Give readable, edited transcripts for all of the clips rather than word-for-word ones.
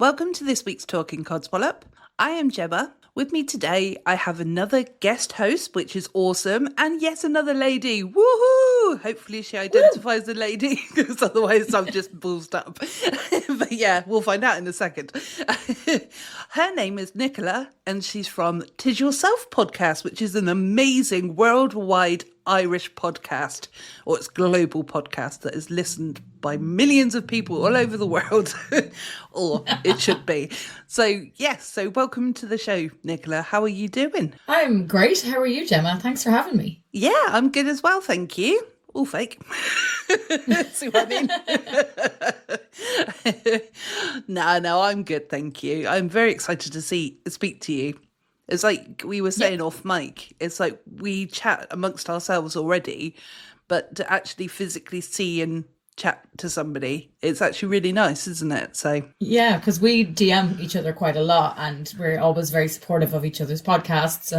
Welcome to this week's Talking Codswallop. I am Gemma. With me today, I have another guest host, which is awesome, and yet another lady. Woohoo! Hopefully she identifies as a lady, because otherwise I'm just ballsed up. But yeah, we'll find out in a second. Her name is Nicola, and she's from Tis Yourself podcast, which is an amazing worldwide Irish podcast, or it's global podcast that is listened by millions of people all over the world, or it should be. So yes, so welcome to the show, Nicola. How are you doing? I'm great. How are you, Gemma? Thanks for having me. Yeah, I'm good as well, thank you. All fake. See what I mean? No, I'm good, thank you. I'm very excited to speak to you. It's like we were saying off mic. It's like we chat amongst ourselves already, but to actually physically see and chat to somebody, it's actually really nice, isn't it? So yeah, because we DM each other quite a lot, and we're always very supportive of each other's podcasts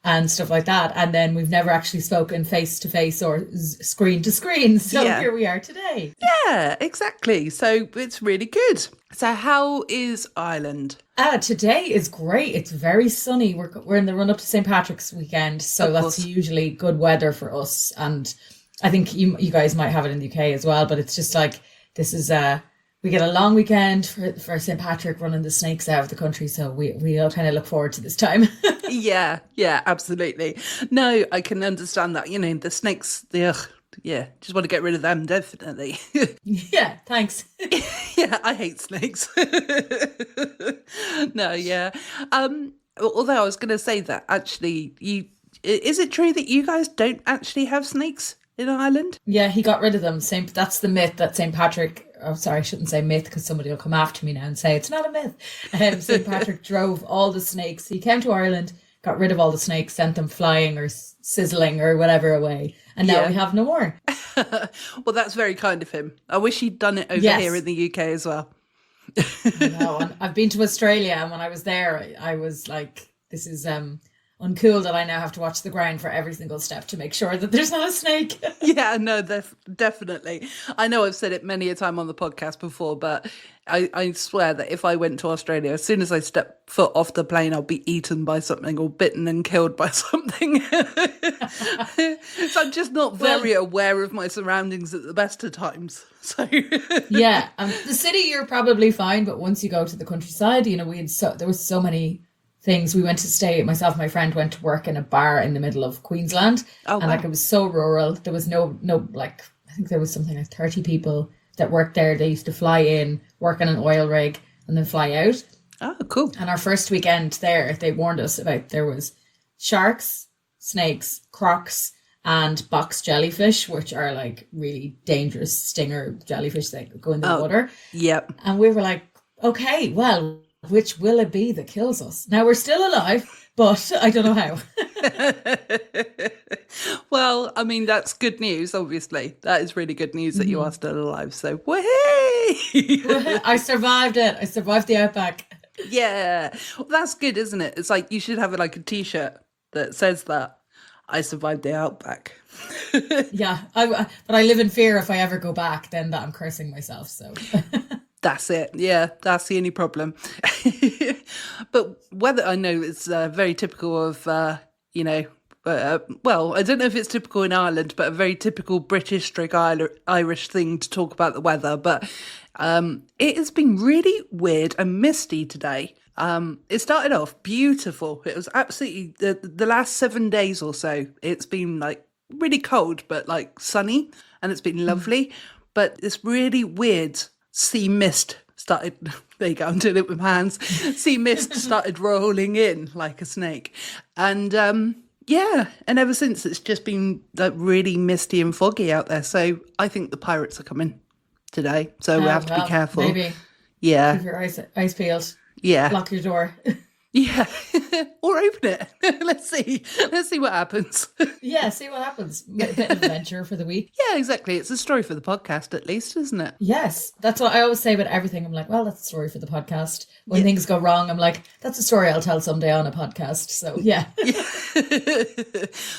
and stuff like that. And then we've never actually spoken face to face or screen to screen. So here we are today. Yeah, exactly. So it's really good. So how is Ireland? Today is great. It's very sunny. We're in the run up to St. Patrick's weekend, so that's usually good weather for us. And I think you guys might have it in the UK as well, but it's just like this is we get a long weekend for St. Patrick, running the snakes out of the country, so we all kind of look forward to this time. Yeah, absolutely. No, I can understand that. You know, the snakes, just want to get rid of them, definitely. Yeah, thanks. Yeah, I hate snakes. No, yeah. Although I was going to say that actually, is it true that you guys don't actually have snakes in Ireland? Yeah, he got rid of them. That's the myth that St. Patrick. Oh, sorry, I shouldn't say myth because somebody will come after me now and say it's not a myth. St. Patrick drove all the snakes. He came to Ireland, got rid of all the snakes, sent them flying or sizzling or whatever away. And now we have no more. Well, that's very kind of him. I wish he'd done it over here in the UK as well. I know. And I've been to Australia, and when I was there, I was like, this is uncool that I now have to watch the ground for every single step to make sure that there's not a snake. Yeah, no, definitely. I know I've said it many a time on the podcast before, but I swear that if I went to Australia, as soon as I step foot off the plane, I'll be eaten by something or bitten and killed by something. So I'm just not very aware of my surroundings at the best of times. So yeah, the city you're probably fine, but once you go to the countryside, you know, there was so many things. We went to stay, myself and my friend went to work in a bar in the middle of Queensland. And like, it was so rural. There was no like, I think there was something like 30 people that worked there. They used to fly in, work on an oil rig, and then fly out. Oh, cool. And our first weekend there, they warned us about there was sharks, snakes, crocs, and box jellyfish, which are like really dangerous stinger jellyfish that go in the water. Yep. And we were like, okay, well, which will it be that kills us? Now, we're still alive, but I don't know how. Well, I mean, that's good news, obviously. That is really good news that you are still alive. So, whee! I survived it. I survived the outback. Yeah. Well, that's good, isn't it? It's like you should have like a T-shirt that says that. I survived the outback. Yeah. But I live in fear if I ever go back, then that I'm cursing myself, so... That's it. Yeah, that's the only problem. But weather, I know it's very typical of, well, I don't know if it's typical in Ireland, but a very typical British/Irish thing to talk about the weather. But it has been really weird and misty today. It started off beautiful. It was absolutely, the last 7 days or so, it's been like really cold, but like sunny, and it's been lovely. But this really weird sea mist started, there you go, I'm doing it with my hands. Sea mist started rolling in like a snake. And and ever since it's just been like really misty and foggy out there. So I think the pirates are coming today. So we have to be careful. Maybe. Yeah. Keep your eyes peeled. Yeah. Lock your door. Yeah. Or open it. Let's see what happens. Yeah, see what happens. A bit of adventure for the week. Yeah, exactly. It's a story for the podcast at least, isn't it? Yes. That's what I always say about everything. I'm like, well, that's a story for the podcast. When things go wrong, I'm like, that's a story I'll tell someday on a podcast. So yeah.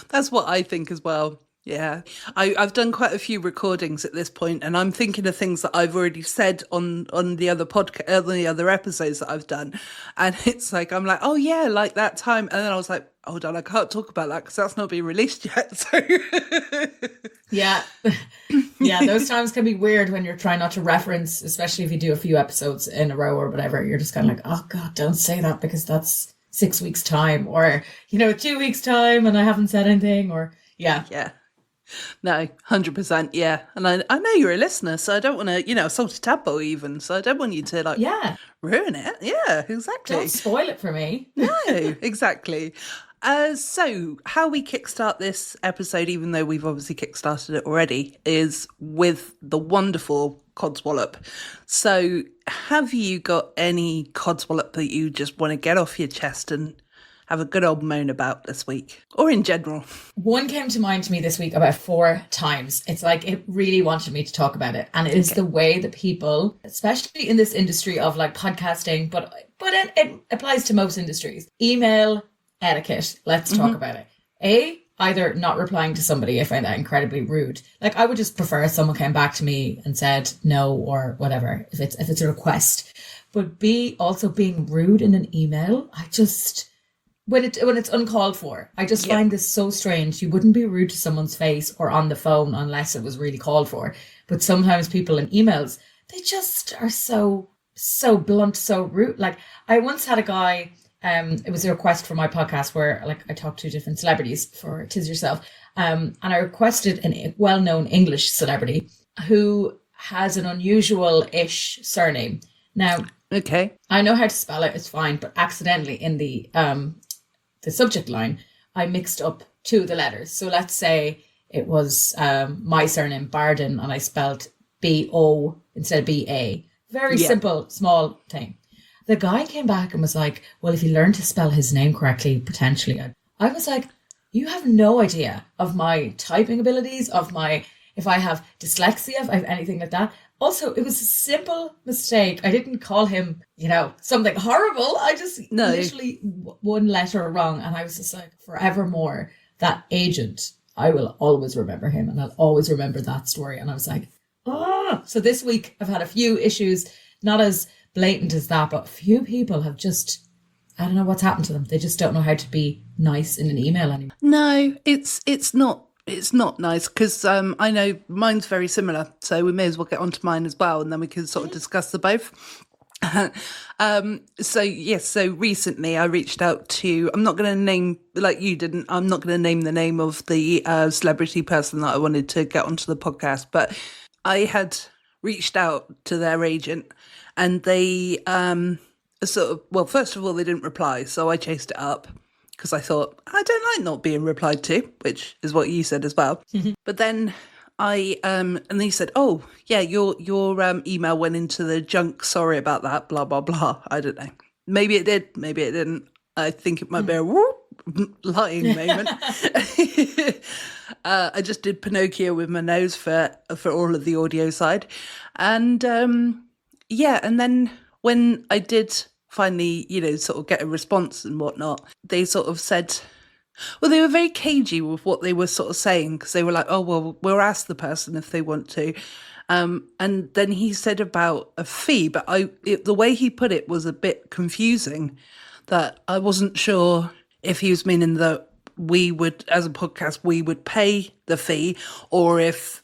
That's what I think as well. Yeah, I've done quite a few recordings at this point, and I'm thinking of things that I've already said on the other podcast, the other episodes that I've done, and it's like I'm like, oh yeah, like that time, and then I was like, hold on, I can't talk about that because that's not being released yet. So Yeah. Yeah, those times can be weird when you're trying not to reference, especially if you do a few episodes in a row or whatever. You're just kind of like, oh God, don't say that because that's 6 weeks time, or 2 weeks time and I haven't said anything, or yeah. yeah. No, 100%, yeah. And I know you're a listener, so I don't want to, assault a tadpole even, so I don't want you to, like, Yeah. ruin it. Yeah, exactly. Don't spoil it for me. No, exactly. So how we kickstart this episode, even though we've obviously kickstarted it already, is with the wonderful Codswallop. So have you got any Codswallop that you just want to get off your chest and have a good old moan about this week, or in general? One came to mind to me this week about 4 times. It's like it really wanted me to talk about it. And it is the way that people, especially in this industry of like podcasting, but it applies to most industries, email etiquette. Let's talk about it. Either not replying to somebody, I find that incredibly rude. Like I would just prefer if someone came back to me and said no or whatever, if it's a request. But B, also being rude in an email. I just... When it's uncalled for, I just find this so strange. You wouldn't be rude to someone's face or on the phone unless it was really called for. But sometimes people in emails, they just are so blunt, so rude. Like I once had a guy, it was a request for my podcast where like I talked to different celebrities for Tis Yourself. And I requested a well-known English celebrity who has an unusual-ish surname. Now, Okay. I know how to spell it, it's fine, but accidentally in the subject line, I mixed up 2 of the letters. So let's say it was my surname, Barden, and I spelled B-O instead of B-A. Very simple, small thing. The guy came back and was like, well, if you learn to spell his name correctly, potentially. I was like, you have no idea of my typing abilities, if I have dyslexia, if I have anything like that. Also, it was a simple mistake. I didn't call him, something horrible. I just literally one letter wrong. And I was just like, forevermore, that agent, I will always remember him and I'll always remember that story. And I was like, oh. So this week I've had a few issues, not as blatant as that, but a few people have just, I don't know what's happened to them. They just don't know how to be nice in an email anymore. No, it's not. It's not nice because I know mine's very similar, so we may as well get onto mine as well, and then we can sort of discuss the both. So recently I reached out to, I'm not going to name, like you didn't, I'm not going to name the name of the celebrity person that I wanted to get onto the podcast, but I had reached out to their agent and they first of all, they didn't reply, so I chased it up. Because I thought, I don't like not being replied to, which is what you said as well. But then and they said, oh, yeah, your email went into the junk. Sorry about that, blah, blah, blah. I don't know. Maybe it did, maybe it didn't. I think it might be a lying moment. I just did Pinocchio with my nose for all of the audio side. And and then when I did finally, sort of get a response and whatnot, they sort of said, well, they were very cagey with what they were sort of saying because they were like, oh, well, we'll ask the person if they want to. And then he said about a fee, but the way he put it was a bit confusing, that I wasn't sure if he was meaning that we would, as a podcast, we would pay the fee, or if...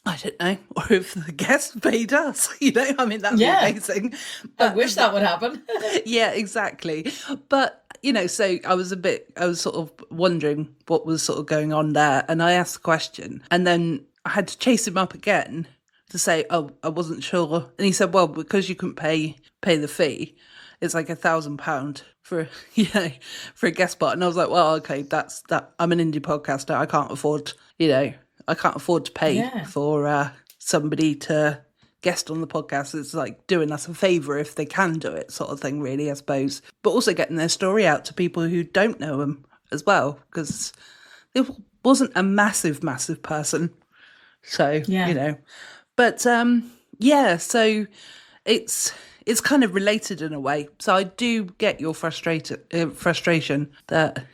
I don't know, or if the guest paid us, I mean, that'd be amazing. I wish that would happen. Yeah, exactly. But, so I was sort of wondering what was sort of going on there. And I asked the question and then I had to chase him up again to say, oh, I wasn't sure. And he said, well, because you couldn't pay the fee, it's like £1,000 for, for a guest spot. And I was like, well, okay, that's that. I'm an indie podcaster. I can't afford, I can't afford to pay for somebody to guest on the podcast. It's like doing us a favour if they can do it, sort of thing, really, I suppose. But also getting their story out to people who don't know them as well, because it wasn't a massive person. So, But, so it's kind of related in a way. So I do get your frustration that,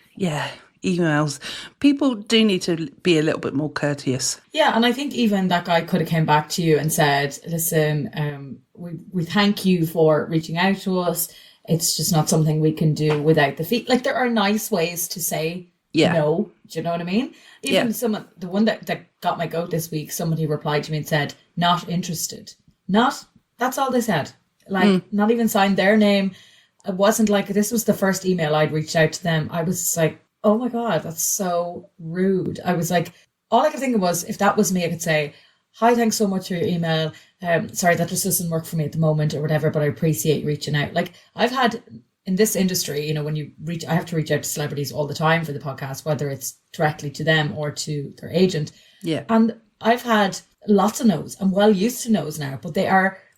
emails. People do need to be a little bit more courteous. Yeah, and I think even that guy could have came back to you and said, listen, we thank you for reaching out to us. It's just not something we can do without the fee. Like, there are nice ways to say no. Do you know what I mean? Even someone, the one that got my goat this week, somebody replied to me and said, not interested. That's all they said. Like, not even signed their name. It wasn't like, this was the first email I'd reached out to them. I was like, oh my God, that's so rude. I was like, all I could think of was, if that was me, I could say, hi, thanks so much for your email. Sorry, that just doesn't work for me at the moment or whatever, but I appreciate reaching out. Like, I've had in this industry, you know, I have to reach out to celebrities all the time for the podcast, whether it's directly to them or to their agent. Yeah. And I've had lots of no's. I'm well used to no's now, but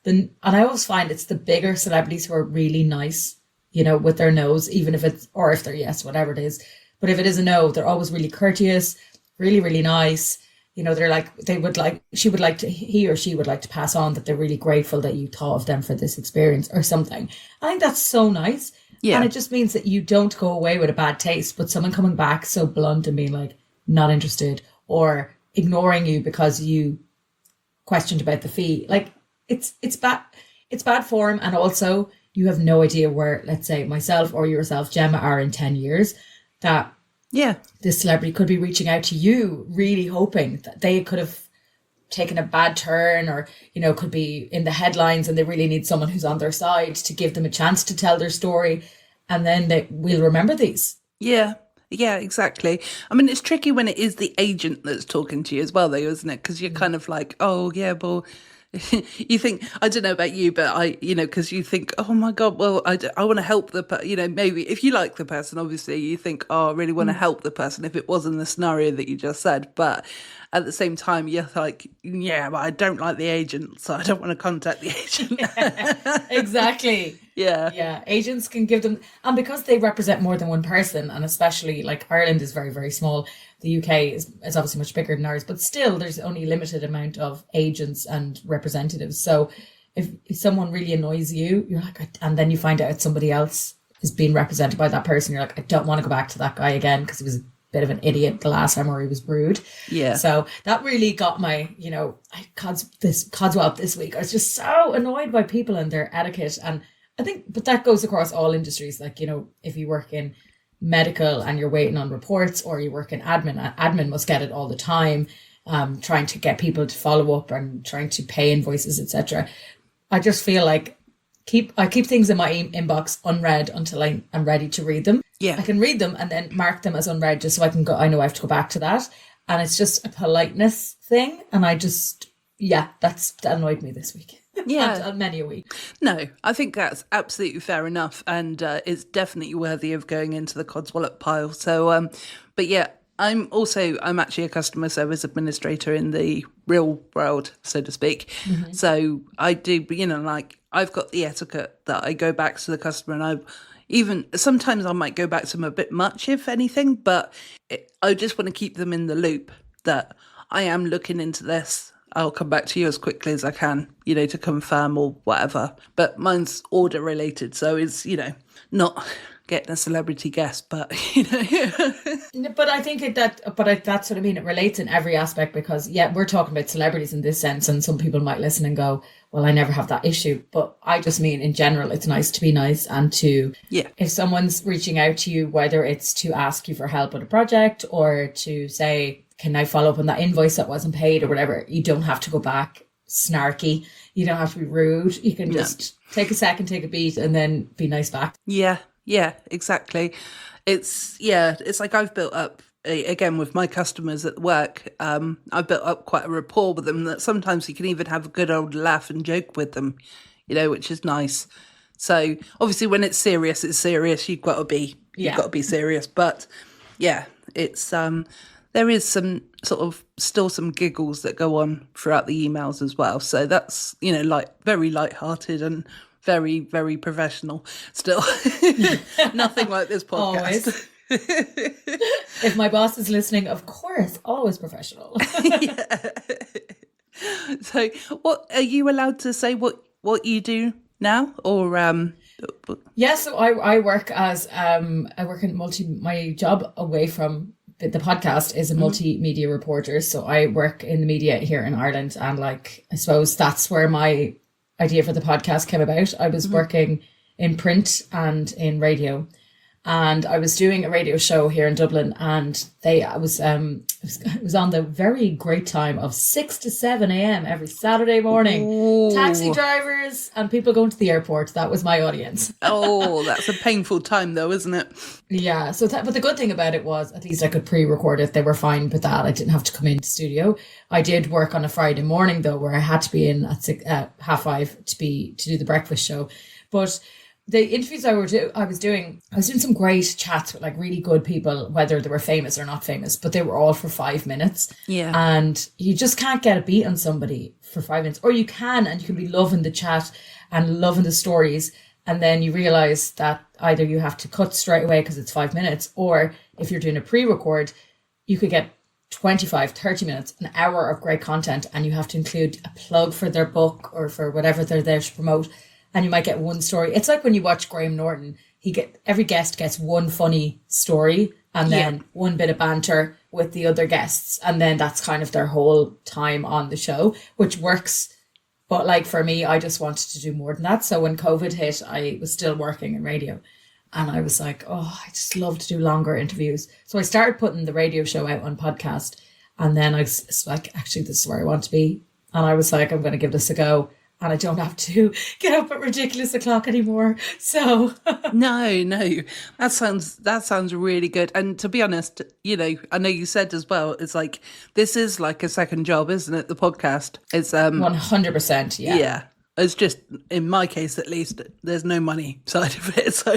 and I always find it's the bigger celebrities who are really nice, you know, with their no's, even if it's, or if they're yes, whatever it is. But if it is a no, they're always really courteous, really, really nice. You know, they're like, he or she would like to pass on that they're really grateful that you thought of them for this experience or something. I think that's so nice. Yeah. And it just means that you don't go away with a bad taste, but someone coming back so blunt and being like, not interested, or ignoring you because you questioned about the fee. Like, it's bad form. And also, you have no idea where, let's say, myself or yourself, Gemma, are in 10 years, that this celebrity could be reaching out to you, really hoping that they could have taken a bad turn, or, you know, could be in the headlines and they really need someone who's on their side to give them a chance to tell their story. And then we'll remember these. Yeah. Yeah, exactly. I mean, it's tricky when it is the agent that's talking to you as well, though, isn't it? Because you're kind of like, oh, yeah, well, you think, I don't know about you, but because you think, oh my God, well, I want to help maybe if you like the person, obviously you think, oh, I really want to help the person if it wasn't the scenario that you just said. But at the same time, you're like, yeah, but I don't like the agent, so I don't want to contact the agent. Exactly. Yeah. Yeah. Agents can give them, and because they represent more than one person, and especially like Ireland is very, very small. The UK is obviously much bigger than ours, but still there's only a limited amount of agents and representatives. So if someone really annoys you, you're like, and then you find out somebody else is being represented by that person, you're like, I don't want to go back to that guy again because he was a bit of an idiot the last time, or he was rude. Yeah. So that really got my, Codswallop this week. I was just so annoyed by people and their etiquette. And I think, but that goes across all industries. Like, you know, if you work in medical and you're waiting on reports, or you work in admin must get it all the time, trying to get people to follow up and trying to pay invoices, etc. I just feel like I keep things in my inbox unread until I'm ready to read them. Yeah, I can read them and then mark them as unread just so I can go, I know I have to go back to that. And it's just a politeness thing. And that annoyed me this week. Yeah. and many a week. No, I think that's absolutely fair enough. And it's definitely worthy of going into the Codswallop pile. So, but yeah, I'm actually a customer service administrator in the real world, so to speak. Mm-hmm. So I do, I've got the etiquette that I go back to the customer, and sometimes I might go back to them a bit much, if anything, but I just want to keep them in the loop that I am looking into this. I'll come back to you as quickly as I can, to confirm or whatever. But mine's order related, so it's, not getting a celebrity guest, but, But I think that's what I mean. It relates in every aspect because, we're talking about celebrities in this sense, and some people might listen and go, well, I never have that issue. But I just mean in general, it's nice to be nice, and if someone's reaching out to you, whether it's to ask you for help with a project or to say, can I follow up on that invoice that wasn't paid or whatever, you don't have to go back snarky. You don't have to be rude. You can just take a second, take a beat, and then be nice back. Yeah, exactly. It's like I've built up, again, with my customers at work, I've built up quite a rapport with them that sometimes you can even have a good old laugh and joke with them, which is nice. So obviously when it's serious, you've got to be serious. But yeah, it's, there is some sort of still some giggles that go on throughout the emails as well. So that's, very lighthearted and very, very professional still. Nothing like this podcast. Always. If my boss is listening, of course, always professional. Yeah. So what are you allowed to say what you do now, or Yeah, so I work as I work in my job away from the podcast is a multimedia reporter. So I work in the media here in Ireland, and like I suppose that's where my idea for the podcast came about. I was working in print and in radio, and I was doing a radio show here in Dublin, and it was on the very great time of 6 to 7 a.m. every Saturday morning. Ooh. Taxi drivers and people going to the airport. That was my audience. Oh, that's a painful time though, isn't it? Yeah. So but the good thing about it was at least I could pre-record it. They were fine with that. I didn't have to come into studio. I did work on a Friday morning though, where I had to be in at 5:30 to do the breakfast show. But the interviews I was doing some great chats with like really good people, whether they were famous or not famous, but they were all for 5 minutes. Yeah. And you just can't get a beat on somebody for 5 minutes, or you can, and you can be loving the chat and loving the stories. And then you realize that either you have to cut straight away because it's 5 minutes, or if you're doing a pre-record, you could get 25, 30 minutes, an hour of great content, and you have to include a plug for their book or for whatever they're there to promote. And you might get one story. It's like when you watch Graham Norton, every guest gets one funny story and then one bit of banter with the other guests. And then that's kind of their whole time on the show, which works. But like for me, I just wanted to do more than that. So when COVID hit, I was still working in radio. And I was like, oh, I just love to do longer interviews. So I started putting the radio show out on podcast. And then I was like, actually, this is where I want to be. And I was like, I'm going to give this a go. And I don't have to get up at ridiculous o'clock anymore. So No, that sounds really good. And to be honest, I know you said as well, it's like this is like a second job, isn't it? The podcast. It's 100%. Yeah. Yeah. It's just in my case, at least, there's no money side of it. So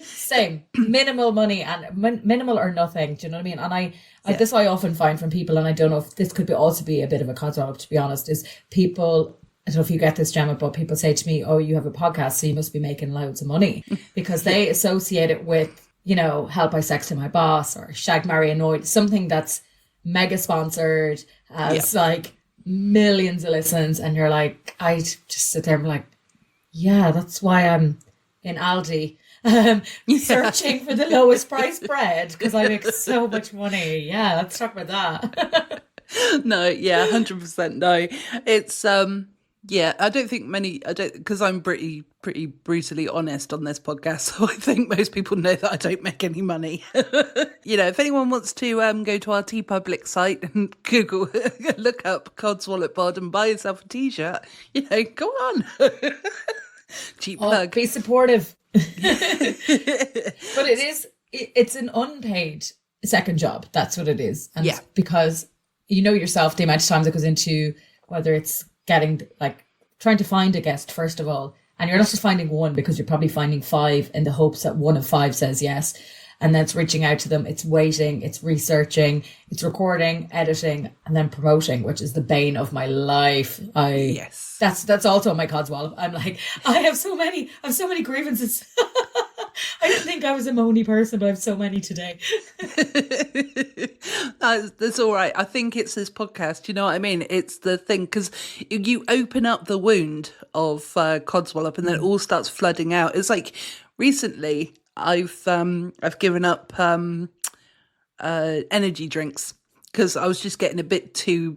same, minimal money and minimal or nothing. Do you know what I mean? And this I often find from people, and I don't know if this could also be a bit of a codswallop, to be honest, is people. I don't know if you get this, Gemma, but people say to me, oh, you have a podcast, so you must be making loads of money, because they associate it with, Help I Sexted My Boss or Shag, Marry, Annoyed, something that's mega sponsored, has like millions of listens. And you're like, I just sit there and be like, yeah, that's why I'm in Aldi searching for the lowest price bread, because I make so much money. Yeah, let's talk about that. No, 100% no. It's yeah, I don't think because I'm pretty brutally honest on this podcast, so I think most people know that I don't make any money. If anyone wants to go to our TeePublic site and Google, look up Codswallop Pod and buy yourself a t-shirt, go on. Cheap plug. Be supportive. But it's an unpaid second job. That's what it is. And because yourself, the amount of time that goes into whether it's getting trying to find a guest, first of all, and you're not just finding one, because you're probably finding 5 in the hopes that one of 5 says yes, and then it's reaching out to them, it's waiting, it's researching, it's recording, editing, and then promoting, which is the bane of my life. That's also on my codswallop. I'm like, I have so many grievances. I didn't think I was a moany person, but I have so many today. That's all right. I think it's this podcast, you know what I mean? It's the thing, because you open up the wound of Codswallop and then it all starts flooding out. It's like recently I've given up energy drinks because I was just getting a bit too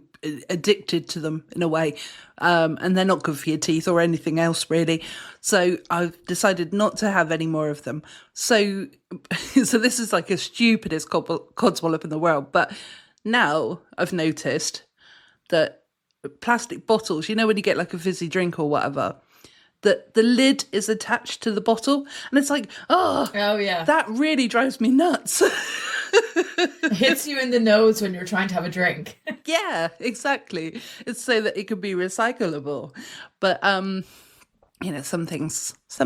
addicted to them in a way, and they're not good for your teeth or anything else really, so I've decided not to have any more of them. So this is like a stupidest codswallop in the world, but now I've noticed that plastic bottles, when you get like a fizzy drink or whatever, that the lid is attached to the bottle, and it's like, oh yeah, that really drives me nuts. It hits you in the nose when you're trying to have a drink. Yeah, exactly. It's so that it could be recyclable. But some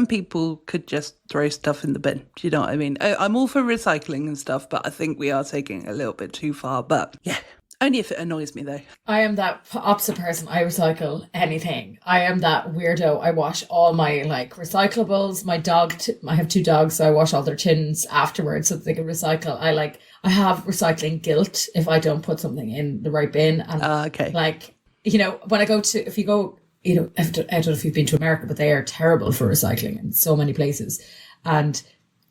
people could just throw stuff in the bin. Do you know what I mean? I'm all for recycling and stuff, but I think we are taking it a little bit too far. But yeah, only if it annoys me though. I am that opposite person. I recycle anything. I am that weirdo. I wash all my recyclables. My dog, I have 2 dogs, so I wash all their tins afterwards so that they can recycle. I have recycling guilt if I don't put something in the right bin. And okay. when I go to, if you go you know, I don't know if you've been to America, but they are terrible for recycling in so many places. And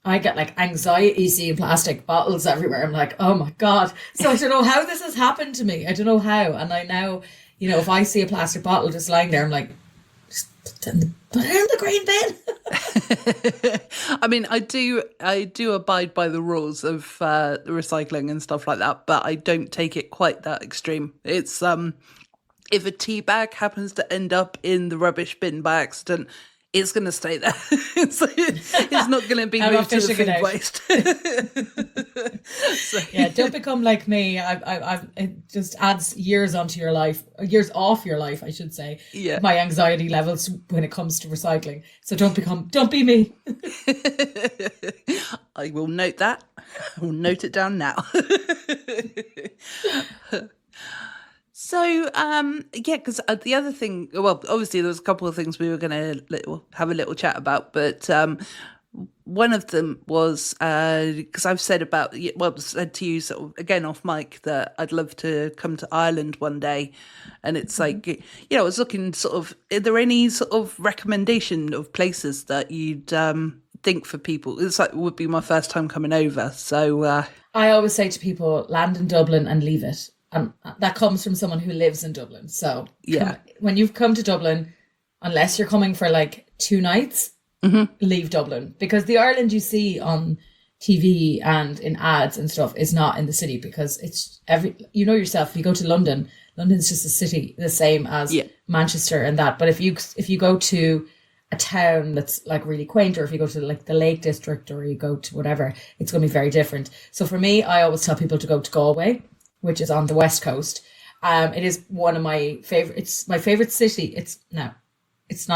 I get like anxiety seeing plastic bottles everywhere. I'm like, oh my God. So I don't know how this has happened to me. I don't know how. And I now, you know, if I see a plastic bottle just lying there, I'm like, just put it in the green bin. I mean, I do abide by the rules of the recycling and stuff like that, but I don't take it quite that extreme. It's if a tea bag happens to end up in the rubbish bin by accident, it's going to stay there. it's not going to be moved to the food waste. So. Yeah, don't become like me. It just adds years off your life, I should say. Yeah. My anxiety levels when it comes to recycling. So don't be me. I will note that. I will note it down now. So, yeah, because the other thing, well, obviously there was a couple of things we were going to have a little chat about, but one of them was, because I've said to you sort of, again off mic, that I'd love to come to Ireland one day. And it's like, you know, I was looking sort of, are there any sort of recommendation of places that you'd think for people? It's like, it would be my first time coming over. So I always say to people, land in Dublin and leave it. That comes from someone who lives in Dublin. So yeah, when you've come to Dublin, unless you're coming for like 2 nights, leave Dublin. Because the Ireland you see on TV and in ads and stuff is not in the city, because it's you know yourself, if you go to London, London's just a city the same as Manchester and that. But if you go to a town that's like really quaint, or if you go to like the Lake District, or you go to whatever, it's going to be very different. So for me, I always tell people to go to Galway, which is on the west coast. It is one of my favorite. It's my favorite city. It's not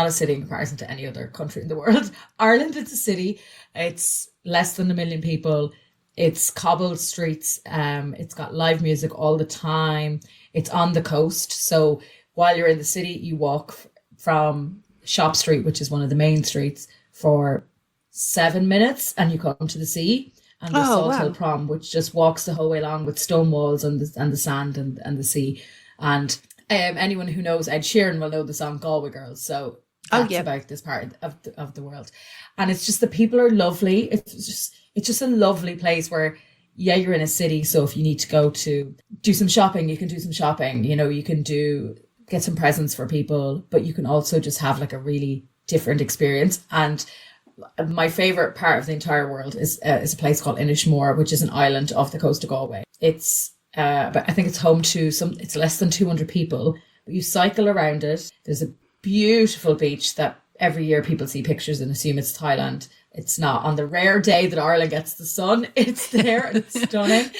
a city in comparison to any other country in the world. Ireland, it's a city. It's less than 1 million people. It's cobbled streets. It's got live music all the time. It's on the coast. So while you're in the city, you walk from Shop Street, which is one of the main streets, for 7 minutes, and you come to the sea. And the Salt Hill Prom, which just walks the whole way along with stone walls and the sand and the sea. And anyone who knows Ed Sheeran will know the song Galway Girls. So that's about this part of the world. And it's just, the people are lovely. It's just a lovely place where, yeah, you're in a city. So if you need to go to do some shopping, you can do some shopping. You know, you can get some presents for people, but you can also just have like a really different experience. And my favorite part of the entire world is a place called Inishmore, which is an island off the coast of Galway. It's but I think it's home to it's less than 200 people. But you cycle around it. There's a beautiful beach that every year people see pictures and assume it's Thailand. It's not. On the rare day that Ireland gets the sun, it's there and it's stunning.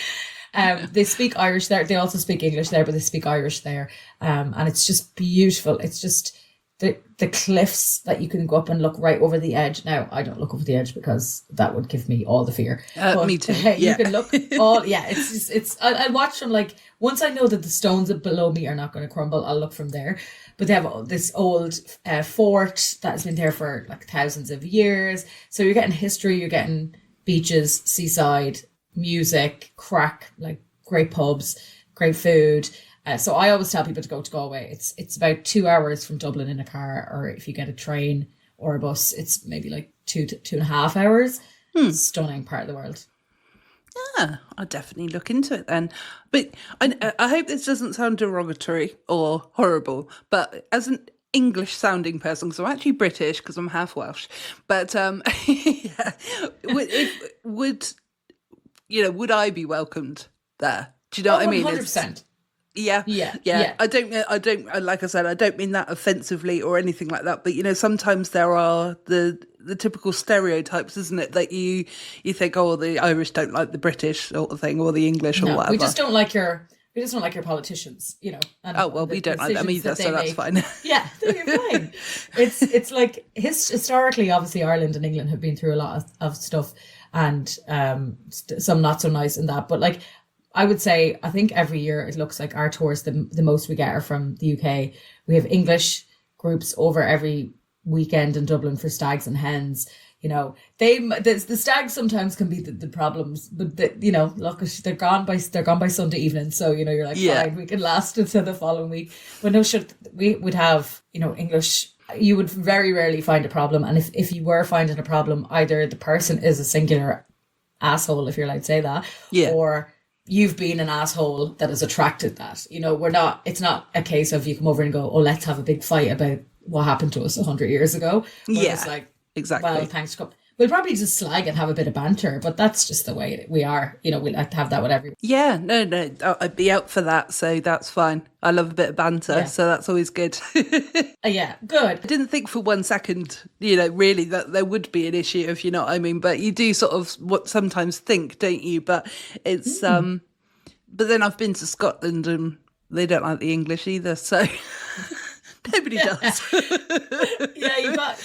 They speak Irish there. They also speak English there, but they speak Irish there. And it's just beautiful. It's just the cliffs that you can go up and look right over the edge. Now, I don't look over the edge because that would give me all the fear. But, me too. Yeah. You can look it's just, I watch from like, once I know that the stones below me are not going to crumble, I'll look from there. But they have this old fort that has been there for like thousands of years. So you're getting history, you're getting beaches, seaside, music, crack, like great pubs, great food. So I always tell people to go to Galway. It's about 2 hours from Dublin in a car, or if you get a train or a bus, it's maybe like 2.5 hours. Stunning part of the world. Yeah, I'll definitely look into it then. But I hope this doesn't sound derogatory or horrible, but as an English-sounding person, because I'm actually British, because I'm half Welsh, but yeah, would I be welcomed there? Do you know what I mean? 100%. Yeah. I don't, like I said, I don't mean that offensively or anything like that. But, you know, sometimes there are the typical stereotypes, isn't it? That you think, oh, the Irish don't like the British sort of thing, or the English or whatever. We just don't like your politicians, you know. And we don't like them either, so that's fine. Yeah, you're fine. It's like historically, obviously, Ireland and England have been through a lot of stuff, and some not so nice in that. But like, I would say, I think every year it looks like our tours, the most we get are from the UK. We have English groups over every weekend in Dublin for stags and hens. The stags sometimes can be the problems, but look, they're gone by Sunday evening. So, you're like, fine, we can last until the following week. But no, we would have, English, you would very rarely find a problem. And if you were finding a problem, either the person is a singular asshole, if you're allowed to say that, or you've been an asshole that has attracted that. It's not a case of you come over and go, oh, let's have a big fight about what happened to us 100 years ago. It's like, exactly. Well, thanks for coming. We'll probably just slag and have a bit of banter, but that's just the way we are. We like to have that with everyone. Yeah, no, I'd be out for that, so that's fine. I love a bit of banter, so that's always good. Yeah, good. I didn't think for 1 second, really that there would be an issue, if you know what I mean. But you do sort of sometimes think, don't you? But it's but then I've been to Scotland and they don't like the English either, so. Nobody does.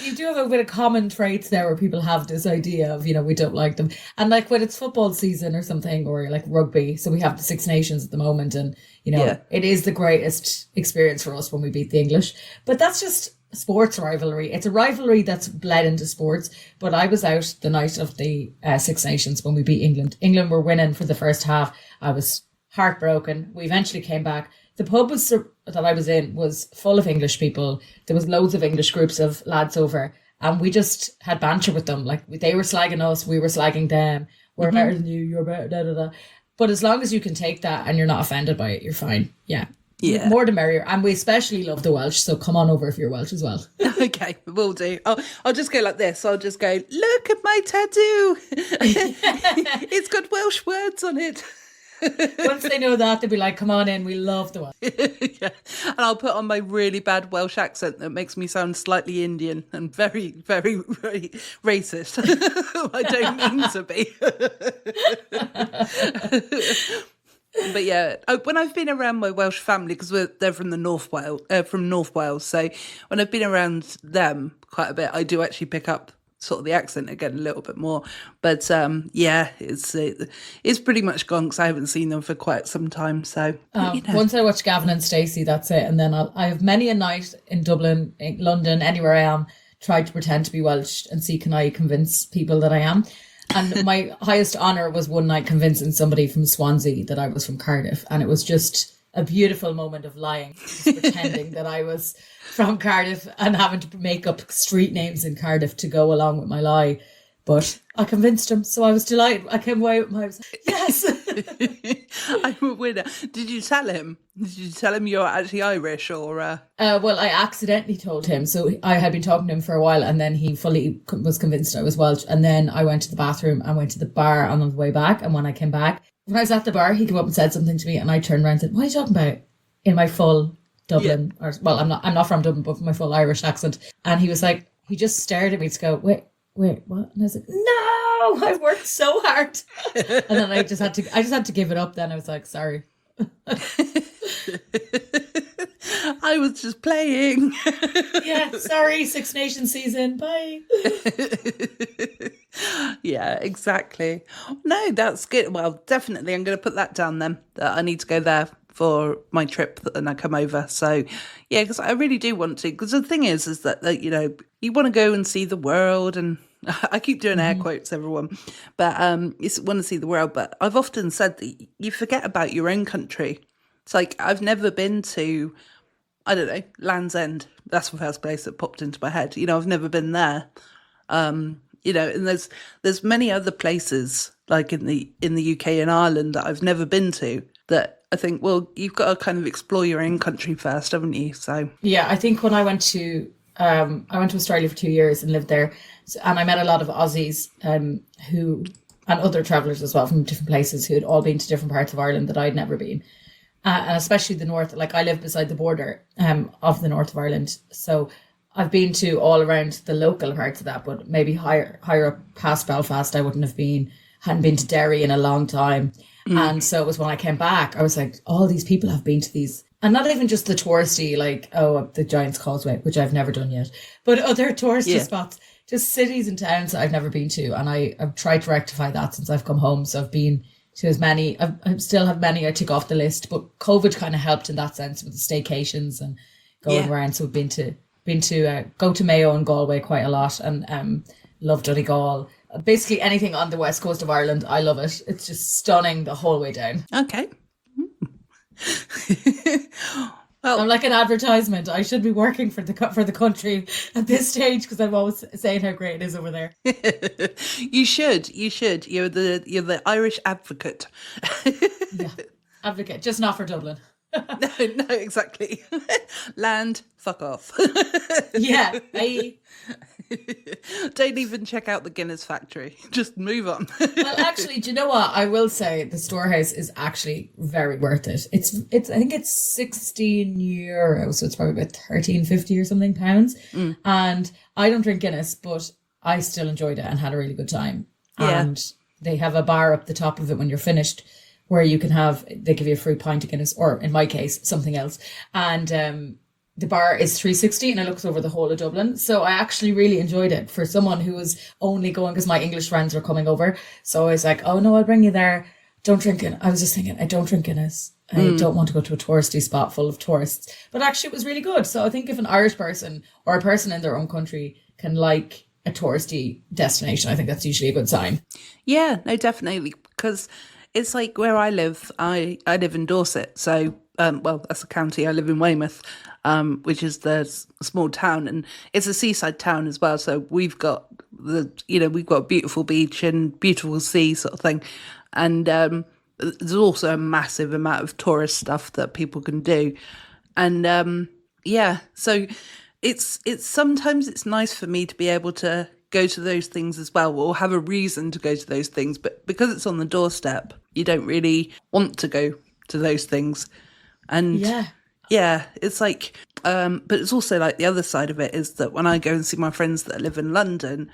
You do have a bit of common traits there where people have this idea of, we don't like them. And like when it's football season or something, or like rugby, so we have the Six Nations at the moment, and, it is the greatest experience for us when we beat the English. But that's just sports rivalry. It's a rivalry that's bled into sports. But I was out the night of the Six Nations when we beat England. England were winning for the first half. I was heartbroken. We eventually came back. The pub that I was in was full of English people. There was loads of English groups of lads over, and we just had banter with them. Like, they were slagging us, we were slagging them. We're better than you, you're better, da da da. But as long as you can take that and you're not offended by it, you're fine. Yeah. More the merrier. And we especially love the Welsh, so come on over if you're Welsh as well. Okay, will do. I'll just go like this. I'll just go, look at my tattoo. It's got Welsh words on it. Once they know that, they'll be like, come on in, we love the Welsh. Yeah. And I'll put on my really bad Welsh accent that makes me sound slightly Indian and very, very, very racist. I don't mean to be. But yeah, when I've been around my Welsh family, because they're from the North Wales, so when I've been around them quite a bit, I do actually pick up sort of the accent again a little bit more. But it's pretty much gone because I haven't seen them for quite some time. So once I watch Gavin and Stacey, that's it. And then I have many a night in Dublin, in London, anywhere I am, tried to pretend to be Welsh and see can I convince people that I am. And my highest honour was one night convincing somebody from Swansea that I was from Cardiff. And it was just a beautiful moment of lying, just pretending that I was from Cardiff and having to make up street names in Cardiff to go along with my lie. But I convinced him, so I was delighted. I came away with my, yes. I'm a winner. Did you tell him? Did you tell him you're actually Irish or? Well, I accidentally told him. So I had been talking to him for a while, and then he fully was convinced I was Welsh. And then I went to the bathroom and went to the bar on the way back. And when I came back, when I was at the bar, he came up and said something to me, and I turned around and said, "What are you talking about?" In my full Dublin, I'm not from Dublin, but my full Irish accent. And he was like, he just stared at me to go, wait, what? And I was like, no, I've worked so hard. And then I just had to give it up. Then I was like, sorry. I was just playing. Yeah, sorry, Six Nations season. Bye. Yeah, exactly. No, that's good. Well, definitely, I'm going to put that down then. That I need to go there for my trip and I come over. So, yeah, because I really do want to. Because the thing is that you want to go and see the world, and I keep doing air quotes, everyone, but you want to see the world. But I've often said that you forget about your own country. It's like I've never been to, I don't know, Land's End. That's the first place that popped into my head. I've never been there. And there's many other places like in the UK and Ireland that I've never been to that I think, well, you've got to kind of explore your own country first, haven't you? So yeah, I think when I went to Australia for 2 years and lived there, and I met a lot of Aussies and other travellers as well from different places who had all been to different parts of Ireland that I'd never been. And especially the north, like I live beside the border of the north of Ireland. So I've been to all around the local parts of that, but maybe higher up past Belfast, I hadn't been to Derry in a long time. And so it was when I came back, I was like, all these people have been to these, and not even just the touristy, like, the Giant's Causeway, which I've never done yet, but other touristy spots, just cities and towns that I've never been to. And I've tried to rectify that since I've come home. So I've been to as many, I still have many I tick off the list, but COVID kind of helped in that sense with the staycations and going around. So we've been to go to Mayo and Galway quite a lot, and love Donegal. Basically anything on the west coast of Ireland, I love it. It's just stunning the whole way down. Okay. I'm like an advertisement. I should be working for the country at this stage because I'm always saying how great it is over there. You should. You're the Irish advocate. Yeah, advocate, just not for Dublin. No, exactly. Land, fuck off. Yeah, bye. Don't even check out the Guinness factory. Just move on. Well, actually, do you know what? I will say the storehouse is actually very worth it. It's I think it's €16, so it's probably about 13.50 or something pounds. And I don't drink Guinness, but I still enjoyed it and had a really good time. Yeah. And they have a bar up the top of it when you're finished, where you can they give you a free pint of Guinness, or in my case, something else. And the bar is 360 and it looks over the whole of Dublin. So I actually really enjoyed it for someone who was only going because my English friends were coming over. So I was like, oh no, I'll bring you there. Don't drink it. I was just thinking, I don't drink Guinness. I don't want to go to a touristy spot full of tourists. But actually it was really good. So I think if an Irish person or a person in their own country can like a touristy destination, I think that's usually a good sign. Yeah, no, definitely. Because it's like where I live. I live in Dorset. So, well, that's a county. I live in Weymouth. Which is the small town, and it's a seaside town as well. So we've got we've got a beautiful beach and beautiful sea sort of thing, and there's also a massive amount of tourist stuff that people can do, and so it's sometimes it's nice for me to be able to go to those things as well, or have a reason to go to those things, but because it's on the doorstep, you don't really want to go to those things, and yeah, it's like, but it's also like the other side of it is that when I go and see my friends that live in London,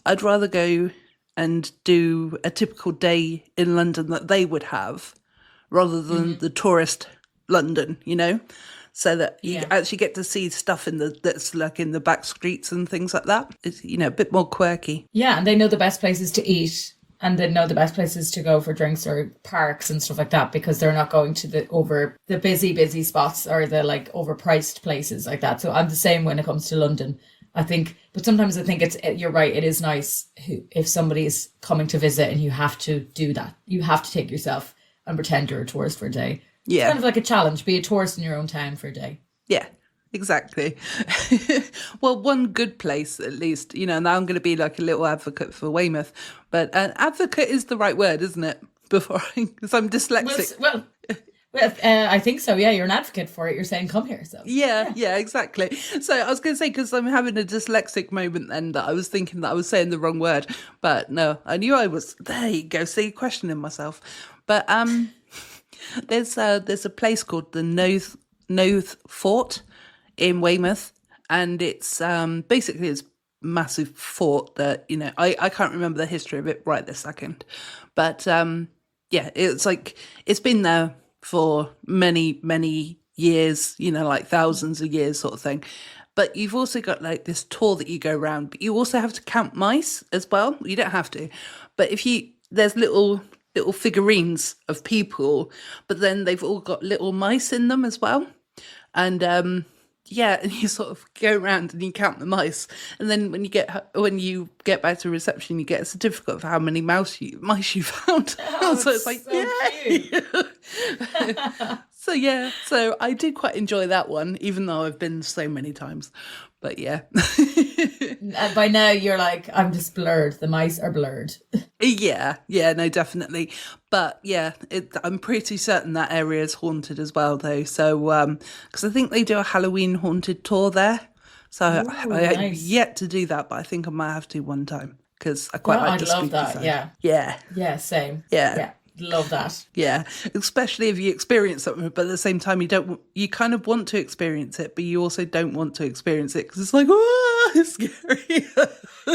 I'd rather go and do a typical day in London that they would have rather than the tourist London, so that you actually get to see stuff that's like in the back streets and things like that. It's, a bit more quirky. Yeah, and they know the best places to eat. And they know the best places to go for drinks or parks and stuff like that, because they're not going to the busy spots or the like overpriced places like that. So I'm the same when it comes to London, I think. But sometimes I think you're right. It is nice if somebody's coming to visit and you have to do that. You have to take yourself and pretend you're a tourist for a day. Yeah. It's kind of like a challenge. Be a tourist in your own town for a day. Yeah. Exactly. Well, one good place, at least, now I'm going to be like a little advocate for Weymouth, but an advocate is the right word, isn't it? Because I'm dyslexic. Well, I think so. Yeah, you're an advocate for it. You're saying come here. So yeah, exactly. So I was going to say, because I'm having a dyslexic moment then, that I was thinking that I was saying the wrong word, but no, I knew I was. There you go. See, questioning myself. But there's a place called the Noath Fort in Weymouth, and it's basically it's massive fort that I can't remember the history of it right this second, but it's like it's been there for many years, like thousands of years sort of thing. But you've also got like this tour that you go around, but you also have to count mice as well. You don't have to, but there's little figurines of people, but then they've all got little mice in them as well, and and you sort of go around and you count the mice, and then when you get back to reception, you get a certificate of how many mice you found. Oh, so it's like, so so I did quite enjoy that one, even though I've been so many times. But yeah. By now you're like, I'm just blurred. The mice are blurred. Yeah, no, definitely. But yeah, I'm pretty certain that area is haunted as well, though. So, because I think they do a Halloween haunted tour there. So I have yet to do that, but I think I might have to one time, because I quite like the spooky that. side. Yeah, same. Yeah. Love that. Yeah, especially if you experience something, but at the same time, you kind of want to experience it, but you also don't want to experience it because it's like, oh, it's scary.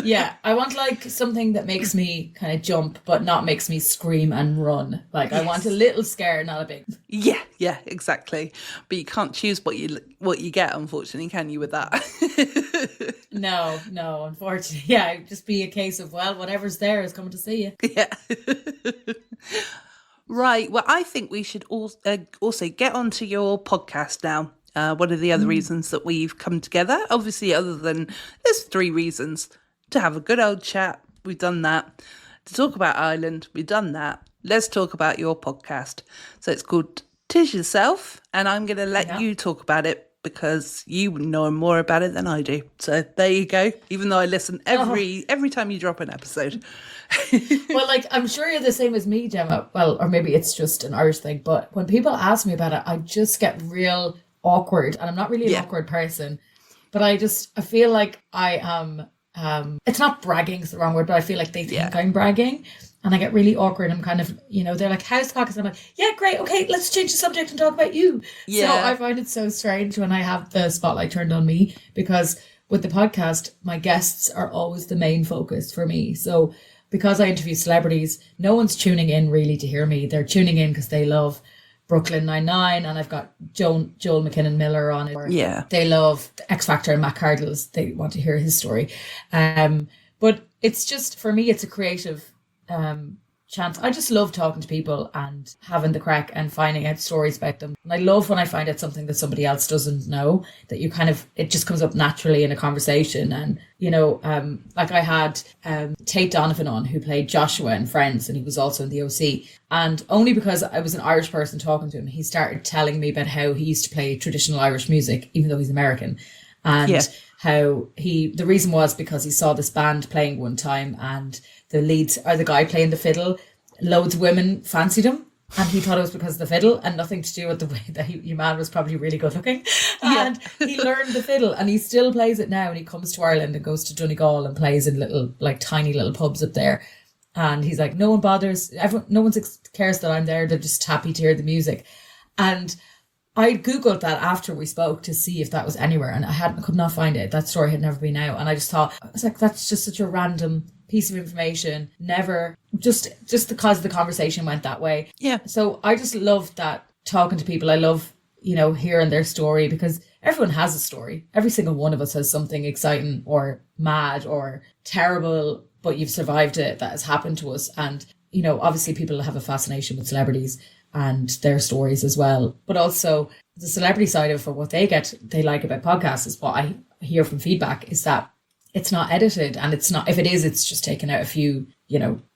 Yeah, I want like something that makes me kind of jump, but not makes me scream and run. Like I want a little scare, not a big. Yeah, exactly. But you can't choose what you get, unfortunately, can you? With that. No, unfortunately. Yeah, it'd just be a case of, well, whatever's there is coming to see you. Yeah. Right. Well, I think we should also get onto your podcast now. One of the other reasons that we've come together, obviously, other than there's 3 reasons to have a good old chat. We've done that. To talk about Ireland, we've done that. Let's talk about your podcast. So it's called Tis Yourself, and I'm going to let you talk about it because you know more about it than I do. So there you go. Even though I listen every time you drop an episode. Well, like, I'm sure you're the same as me, Gemma. Well, or maybe it's just an Irish thing. But when people ask me about it, I just get real awkward. And I'm not really an awkward person. But I feel like I am, it's not bragging is the wrong word, but I feel like they think I'm bragging. And I get really awkward. I'm kind of, they're like, how's caucus? I'm like, yeah, great. Okay, let's change the subject and talk about you. Yeah. So I find it so strange when I have the spotlight turned on me, because with the podcast, my guests are always the main focus for me. So because I interview celebrities, no one's tuning in really to hear me. They're tuning in because they love Brooklyn Nine-Nine, and I've got Joel McKinnon Miller on it. Yeah. They love X Factor and Matt Cardle's. They want to hear his story. But it's just, for me, it's a creative chance. I just love talking to people and having the crack and finding out stories about them. And I love when I find out something that somebody else doesn't know, that you kind of, it just comes up naturally in a conversation. And, like I had Tate Donovan on, who played Joshua in Friends, and he was also in the OC. And only because I was an Irish person talking to him, he started telling me about how he used to play traditional Irish music, even though he's American. And how the reason was because he saw this band playing one time, and the guy playing the fiddle, loads of women fancied him, and he thought it was because of the fiddle and nothing to do with the way that your man was probably really good looking. And he learned the fiddle, and he still plays it now, and he comes to Ireland and goes to Donegal and plays in little, like, tiny little pubs up there. And he's like, no one bothers, no one cares that I'm there, they're just happy to hear the music. And I Googled that after we spoke to see if that was anywhere, and I could not find it. That story had never been out. And I just thought, I was like, that's just such a random piece of information. Never, just because the conversation went that way. Yeah. So I just love that, talking to people. I love, hearing their story, because everyone has a story. Every single one of us has something exciting or mad or terrible, but you've survived it, that has happened to us. And, obviously people have a fascination with celebrities and their stories as well. But also the celebrity side of it, what they like about podcasts, is what I hear from feedback, is that it's not edited, and it's not, if it is, it's just taken out a few,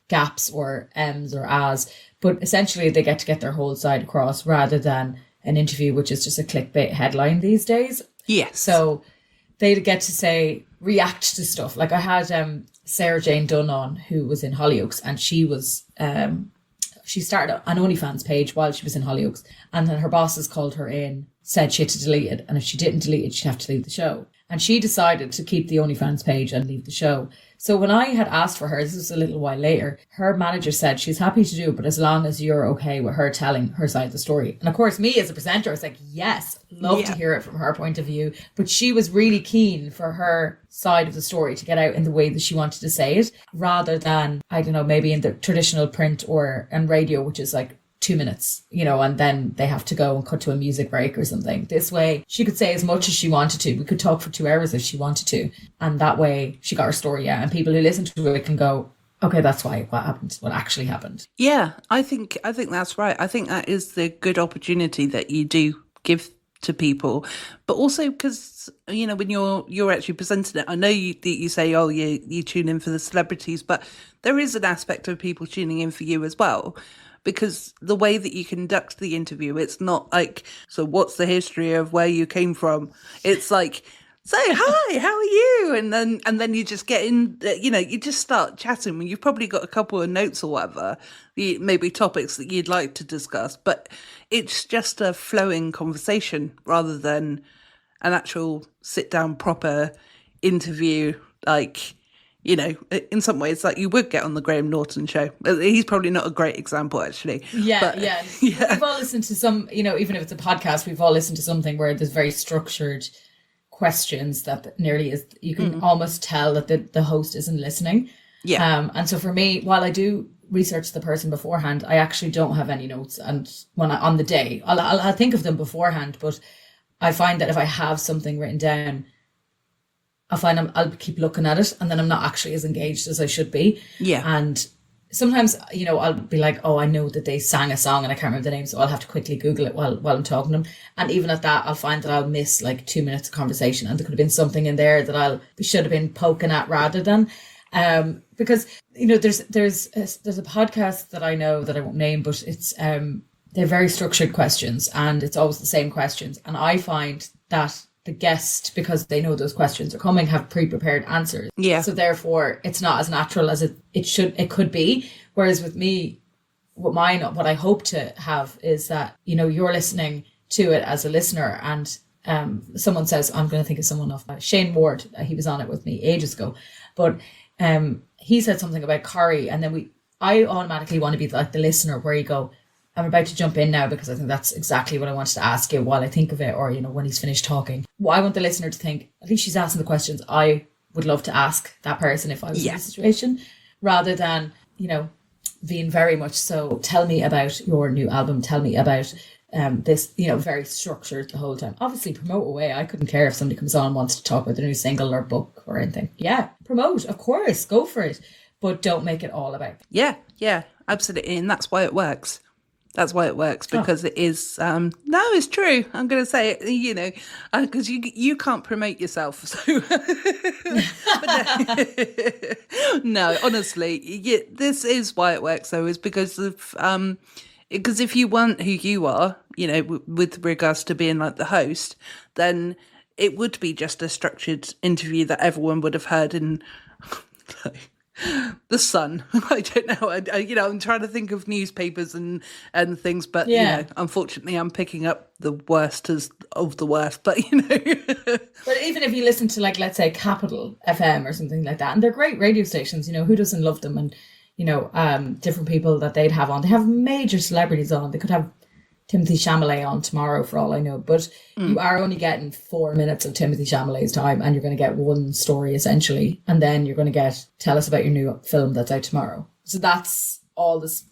gaps or M's or A's, but essentially they get to get their whole side across, rather than an interview, which is just a clickbait headline these days. Yes. So they get to react to stuff. Like I had Sarah Jane Dunn on, who was in Hollyoaks, and she was, she started an OnlyFans page while she was in Hollyoaks, and then her bosses called her in, said she had to delete it, and if she didn't delete it, she'd have to leave the show. And she decided to keep the OnlyFans page and leave the show. So when I had asked for her, this was a little while later, her manager said she's happy to do it, but as long as you're okay with her telling her side of the story. And of course, me as a presenter was like, yes, love to hear it from her point of view. But she was really keen for her side of the story to get out in the way that she wanted to say it, rather than, I don't know, maybe in the traditional print and radio, which is like 2 minutes, and then they have to go and cut to a music break or something. This way, she could say as much as she wanted to. We could talk for 2 hours if she wanted to. And that way, she got her story out. And people who listen to it can go, okay, that's what happened, what actually happened. Yeah, I think that's right. I think that is the good opportunity that you do give to people. But also because, when you're actually presenting it, I know that you say, oh, you tune in for the celebrities, but there is an aspect of people tuning in for you as well. Because the way that you conduct the interview, it's not like, so what's the history of where you came from? It's like, so hi, how are you? And then you just get in, you just start chatting when you've probably got a couple of notes or whatever, maybe topics that you'd like to discuss, but it's just a flowing conversation rather than an actual sit down proper interview, like, in some ways, like you would get on the Graham Norton show. He's probably not a great example, actually. Yeah. We've all listened to some, even if it's a podcast, we've all listened to something where there's very structured questions that nearly is, you can almost tell that the host isn't listening. Yeah. And so for me, while I do research the person beforehand, I actually don't have any notes. And on the day, I'll think of them beforehand, but I find that if I have something written down, I'll keep looking at it, and then I'm not actually as engaged as I should be. Yeah. And sometimes, I'll be like, oh, I know that they sang a song and I can't remember the name, so I'll have to quickly Google it while I'm talking to them. And even at that, I'll find that I'll miss like 2 minutes of conversation, and there could have been something in there that should have been poking at rather than, because, there's a podcast that I know that I won't name, but it's, they're very structured questions and it's always the same questions. And I find that the guest, because they know those questions are coming, have pre-prepared answers. Yeah. So therefore it's not as natural as it could be. Whereas with me, what I hope to have is that, you're listening to it as a listener, and someone says, I'm going to think of someone off, Shane Ward, he was on it with me ages ago, but he said something about curry, and then I automatically want to be like the listener where you go, I'm about to jump in now because I think that's exactly what I wanted to ask you while I think of it, or, when he's finished talking. Well, I want the listener to think, at least she's asking the questions I would love to ask that person if I was in the situation, rather than, being very much so, tell me about your new album, tell me about this, very structured the whole time. Obviously, promote away. I couldn't care if somebody comes on and wants to talk about their new single or book or anything. Yeah, promote, of course, go for it. But don't make it all about. Yeah, absolutely. And that's why it works. That's why it works, because it is, no, it's true. I'm going to say it, because you can't promote yourself. So, no, honestly, this is why it works, though, is because if you weren't who you are, with regards to being like the host, then it would be just a structured interview that everyone would have heard in the Sun. I don't know. I'm trying to think of newspapers and things, but unfortunately, I'm picking up the worst of the worst. But but even if you listen to, like, let's say Capital FM or something like that, and they're great radio stations. Who doesn't love them? And different people that they'd have on. They have major celebrities on. They could have Timothy Chalamet on tomorrow for all I know, but you are only getting 4 minutes of Timothy Chalamet's time, and you're going to get one story essentially, and then you're going to tell us about your new film that's out tomorrow. So that's all this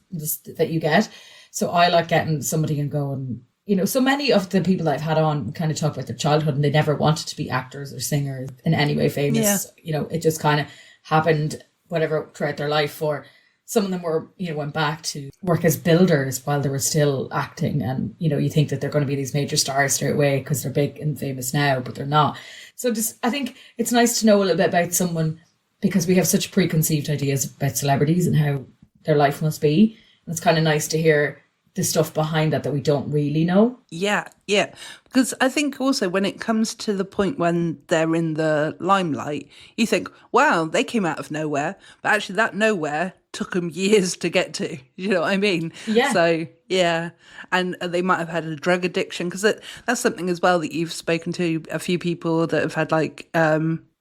that you get. So I like getting somebody and going, so many of the people that I've had on kind of talk about their childhood, and they never wanted to be actors or singers in any way famous. Yeah. It just kind of happened, whatever, throughout their life. Or some of them went back to work as builders while they were still acting. And, you think that they're going to be these major stars straight away because they're big and famous now, but they're not. So I think it's nice to know a little bit about someone, because we have such preconceived ideas about celebrities and how their life must be. And it's kind of nice to hear the stuff behind that we don't really know. Yeah. Because I think also when it comes to the point when they're in the limelight, you think, wow, they came out of nowhere. But actually that nowhere took them years to get to. You know what I mean? Yeah. So, yeah. And they might have had a drug addiction, because that's something as well that you've spoken to a few people that have had like,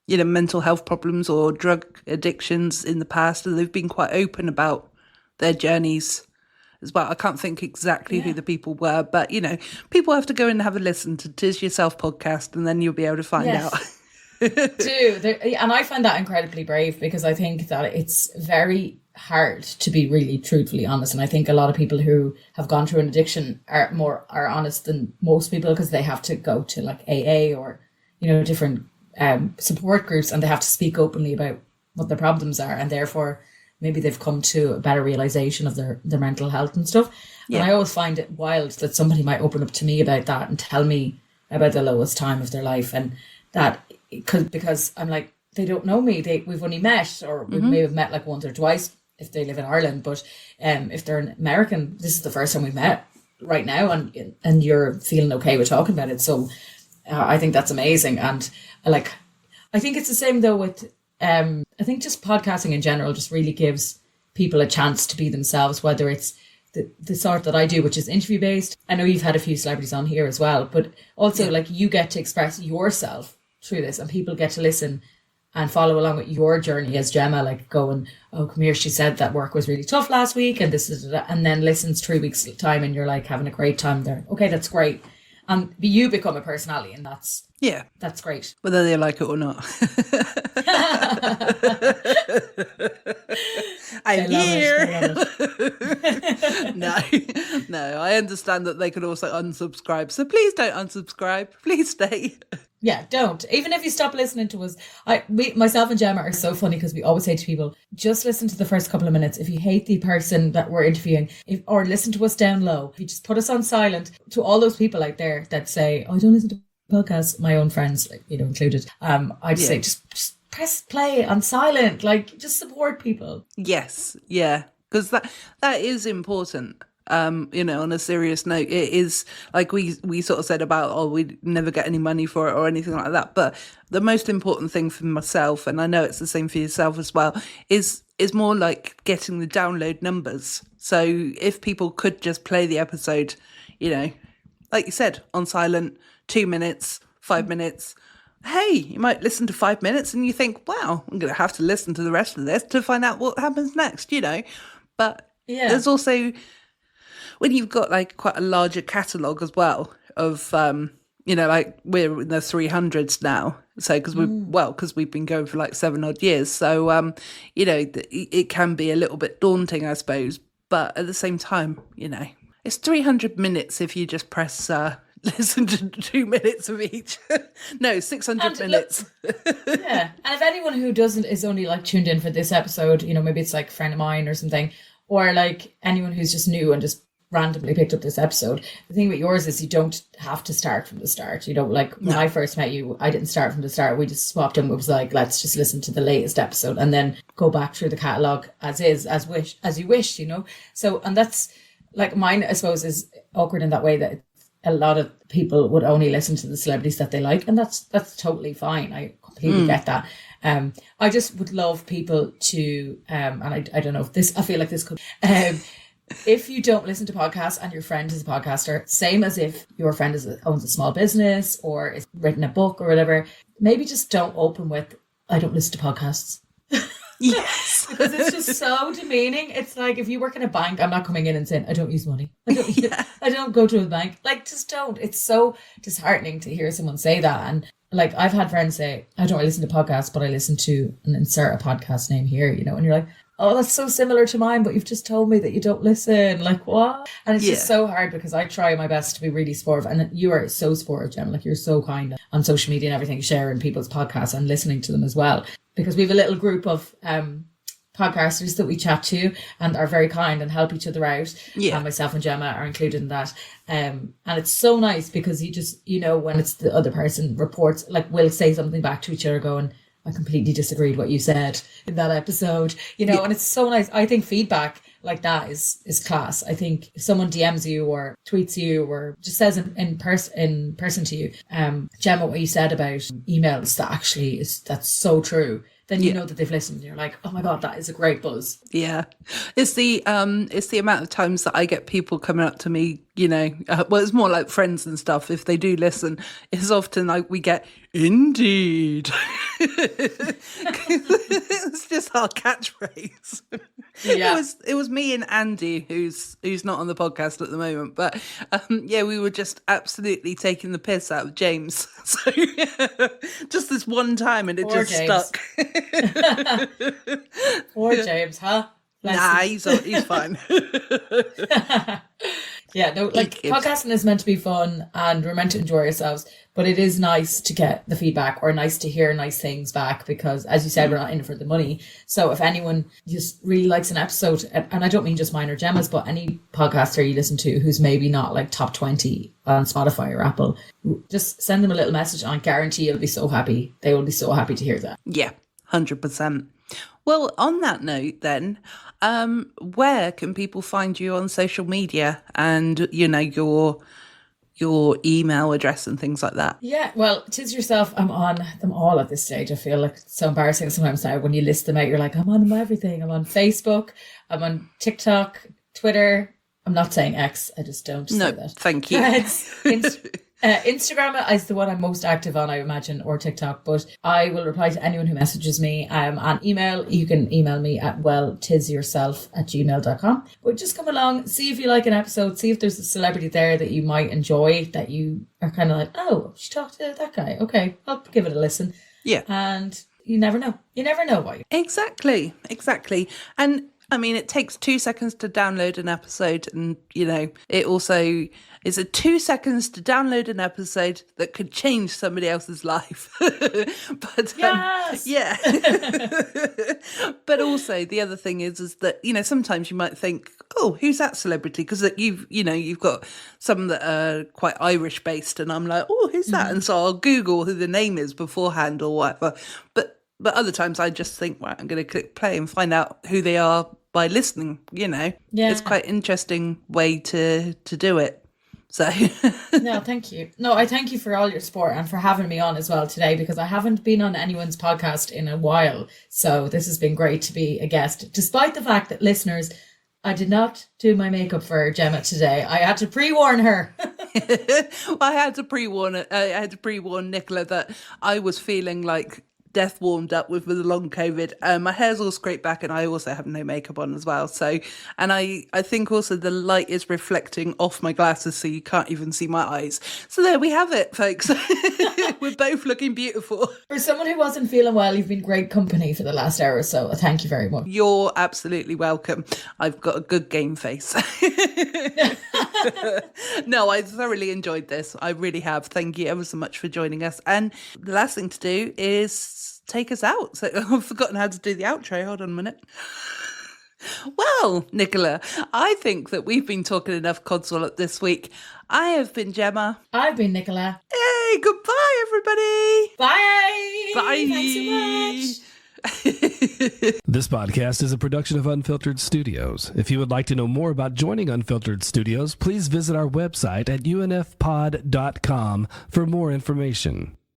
mental health problems or drug addictions in the past. And they've been quite open about their journeys as well. I can't think exactly who the people were, but, people have to go and have a listen to Tis Yourself podcast, and then you'll be able to find out. And I find that incredibly brave, because I think that it's very hard to be really truthfully honest. And I think a lot of people who have gone through an addiction are honest than most people, because they have to go to like AA or, different support groups, and they have to speak openly about what their problems are. And therefore, maybe they've come to a better realization of their mental health and stuff. Yeah. And I always find it wild that somebody might open up to me about that and tell me about the lowest time of their life. And that, because I'm like, they don't know me. We've only met, or we may have met like once or twice if they live in Ireland. But if they're an American, this is the first time we've met right now, and you're feeling okay with talking about it. So I think that's amazing. And I think it's the same though with, I think just podcasting in general just really gives people a chance to be themselves, whether it's the sort that I do, which is interview based. I know you've had a few celebrities on here as well, but also like you get to express yourself through this, and people get to listen and follow along with your journey as Gemma, like going, oh, come here, she said that work was really tough last week, and this is that, and then listens 3 weeks time, and you're like having a great time there. Okay, that's great. And you become a personality, and that's great. Whether they like it or not. I'm here. No, I understand that they could also unsubscribe. So please don't unsubscribe. Please stay. Yeah, don't. Even if you stop listening to us, myself and Gemma are so funny because we always say to people, just listen to the first couple of minutes. If you hate the person that we're interviewing, or listen to us down low, if you just put us on silent, to all those people out there that say, oh, I don't listen to podcasts, my own friends, like, included, I just say, just press play on silent, like just support people. Yes, yeah, because that is important. On a serious note, it is like we sort of said about, we never get any money for it or anything like that. But the most important thing for myself, and I know it's the same for yourself as well, is more like getting the download numbers. So if people could just play the episode, like you said, on silent, 2 minutes, 5 minutes. Hey, you might listen to 5 minutes and you think, wow, I'm going to have to listen to the rest of this to find out what happens next, But there's also, when you've got like quite a larger catalogue as well of, like we're in the 300s now. So because we've been going for like 7 odd years. So, it can be a little bit daunting, I suppose. But at the same time, it's 300 minutes if you just press listen to 2 minutes of each. No, 600 minutes. Yeah. And if anyone who is only like tuned in for this episode, maybe it's like a friend of mine or something, or like anyone who's just new and just randomly picked up this episode, the thing with yours is you don't have to start from the start. Like when I first met you, I didn't start from the start. We just swapped and it was like, let's just listen to the latest episode and then go back through the catalogue as you wish, So, and that's like mine, I suppose, is awkward in that way that a lot of people would only listen to the celebrities that they like, and that's totally fine. I completely get that. I just would love people to, and I don't know if this, I feel like this could, if you don't listen to podcasts and your friend is a podcaster, same as if your friend owns a small business or has written a book or whatever, maybe just don't open with, I don't listen to podcasts. Yes. Because it's just so demeaning. It's like, if you work in a bank, I'm not coming in and saying, I don't use money. I don't go to a bank. Like, just don't. It's so disheartening to hear someone say that. And like, I've had friends say, I don't listen to podcasts, but I listen to, and insert a podcast name here, and you're like, oh, that's so similar to mine, but you've just told me that you don't listen. Like, what? And it's just so hard because I try my best to be really supportive. And you are so supportive, Gemma. Like, you're so kind on social media and everything, sharing people's podcasts and listening to them as well. Because we have a little group of podcasters that we chat to and are very kind and help each other out. Yeah. And myself and Gemma are included in that. And it's so nice because you just, when it's the other person reports, like we'll say something back to each other going, I completely disagreed what you said in that episode, and it's so nice. I think feedback like that is class. I think if someone DMs you or tweets you or just says in person to you, Gemma, what you said about emails, that's so true. Then you know that they've listened and you're like, oh my God, that is a great buzz. Yeah. It's the amount of times that I get people coming up to me, it's more like friends and stuff. If they do listen, it's often like we get, indeed. It's just our catchphrase. Yeah. It was me and Andy, who's not on the podcast at the moment, but we were just absolutely taking the piss out of James. So just this one time, and it Poor just James. stuck. Poor James, huh? Bless him. He's fine. Yeah, no, like podcasting is meant to be fun and we're meant to enjoy ourselves, but it is nice to get the feedback or nice to hear nice things back because, as you said, we're not in it for the money. So if anyone just really likes an episode, and I don't mean just mine or Gemma's, but any podcaster you listen to who's maybe not like top 20 on Spotify or Apple, just send them a little message and I guarantee you'll be so happy. They will be so happy to hear that. Yeah, 100%. Well, on that note then, where can people find you on social media and, your email address and things like that? Yeah, well, Tis Yourself, I'm on them all at this stage. I feel like it's so embarrassing sometimes now when you list them out, you're like, I'm on everything. I'm on Facebook, I'm on TikTok, Twitter. I'm not saying X, I just don't say that. No, thank you. Instagram is the one I'm most active on, I imagine, or TikTok, but I will reply to anyone who messages me. On email, you can email me at tisyourself@gmail.com. But just come along, see if you like an episode, see if there's a celebrity there that you might enjoy, that you are kind of like, oh, she talked to that guy. Okay, I'll give it a listen. Yeah. And you never know. You never know why. Exactly. And I mean, it takes 2 seconds to download an episode, and, you know, it also is a 2 seconds to download an episode that could change somebody else's life. But Yes! yeah. But also the other thing is that, you know, sometimes you might think, oh, who's that celebrity? Because you've got some that are quite Irish based, and I'm like, oh, who's that? And so I'll Google who the name is beforehand or whatever. But other times I just think, right, I'm going to click play and find out who they are by listening, you know. Yeah. It's quite an interesting way to do it. So No, thank you. No, I thank you for all your support and for having me on as well today, because I haven't been on anyone's podcast in a while. So this has been great to be a guest, despite the fact that, listeners, I did not do my makeup for Gemma today. I had to pre-warn her. I had to pre-warn Nicola that I was feeling like death warmed up with the long COVID. My hair's all scraped back, and I also have no makeup on as well. So, and I think also the light is reflecting off my glasses, so you can't even see my eyes. So there we have it, folks. We're both looking beautiful. For someone who wasn't feeling well, you've been great company for the last hour or so. Thank you very much. You're absolutely welcome. I've got a good game face. No, I thoroughly enjoyed this. I really have. Thank you ever so much for joining us. And the last thing to do is take us out. So I've forgotten how to do the outro. Hold on a minute. Well, Nicola, I think that we've been talking enough Codswallop this week. I have been Gemma. I've been Nicola. Hey, goodbye, everybody. Bye. Bye. Thanks so much. This podcast is a production of Unfiltered Studios. If you would like to know more about joining Unfiltered Studios, please visit our website at unfpod.com for more information.